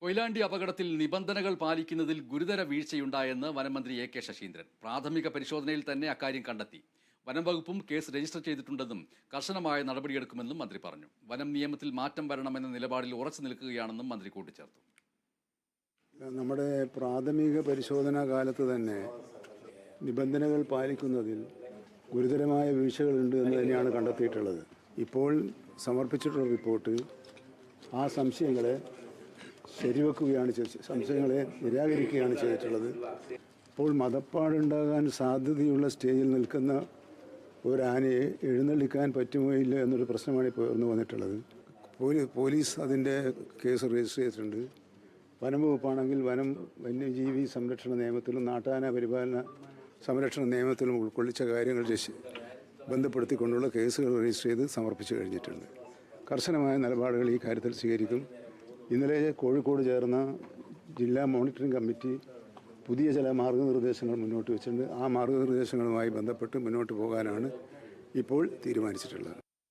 കൊയിലാണ്ടി അപകടത്തിൽ നിബന്ധനകൾ പാലിക്കുന്നതിൽ ഗുരുതര വീഴ്ചയുണ്ടായെന്ന് വനമന്ത്രി എ.കെ. ശശീന്ദ്രൻ. പ്രാഥമിക പരിശോധനയിൽ തന്നെ അക്കാര്യം കണ്ടെത്തി. വനം വകുപ്പും കേസ് രജിസ്റ്റർ ചെയ്തിട്ടുണ്ടെന്നും കർശനമായ നടപടിയെടുക്കുമെന്നും മന്ത്രി പറഞ്ഞു. വനം നിയമത്തിൽ മാറ്റം വരണമെന്ന നിലപാടിൽ ഉറച്ചു നിൽക്കുകയാണെന്നും മന്ത്രി കൂട്ടിച്ചേർത്തു. നമ്മുടെ പ്രാഥമിക പരിശോധനാ കാലത്ത് തന്നെ നിബന്ധനകൾ പാലിക്കുന്നതിൽ ഗുരുതരമായ വീഴ്ചകളുണ്ട് എന്ന് തന്നെയാണ് കണ്ടെത്തിയിട്ടുള്ളത്. ഇപ്പോൾ സമർപ്പിച്ചിട്ടുള്ള റിപ്പോർട്ട് ആ സംശയങ്ങളെ ശരിവെക്കുകയാണ് സംശയങ്ങളെ നിരാകരിക്കുകയാണ് ചെയ്തിട്ടുള്ളത്. ഇപ്പോൾ മതപ്പാടുണ്ടാകാൻ സാധ്യതയുള്ള സ്റ്റേജിൽ നിൽക്കുന്ന ഒരാനയെ എഴുന്നള്ളിക്കാൻ പറ്റുമോ ഇല്ല എന്നൊരു പ്രശ്നമാണ് ഇപ്പോൾ ഉയർന്നു വന്നിട്ടുള്ളത്. പോലീസ് അതിൻ്റെ കേസ് രജിസ്റ്റർ ചെയ്തിട്ടുണ്ട്. വനം വകുപ്പാണെങ്കിൽ വന്യജീവി സംരക്ഷണ നിയമത്തിലും നാട്ടാന പരിപാലന സംരക്ഷണ നിയമത്തിലും ഉൾക്കൊള്ളിച്ച കാര്യങ്ങൾ ബന്ധപ്പെടുത്തിക്കൊണ്ടുള്ള കേസുകൾ രജിസ്റ്റർ ചെയ്ത് സമർപ്പിച്ചു കഴിഞ്ഞിട്ടുണ്ട്. കർശനമായ നിലപാടുകൾ ഈ കാര്യത്തിൽ സ്വീകരിക്കും. ഇന്നലെ കോഴിക്കോട് ചേർന്ന ജില്ലാ മോണിറ്ററിംഗ് കമ്മിറ്റി പുതിയ ചില മാർഗ്ഗനിർദ്ദേശങ്ങൾ മുന്നോട്ട് വെച്ചിട്ടുണ്ട്. ആ മാർഗ്ഗനിർദ്ദേശങ്ങളുമായി ബന്ധപ്പെട്ട് മുന്നോട്ട് പോകാനാണ് ഇപ്പോൾ തീരുമാനിച്ചിട്ടുള്ളത്.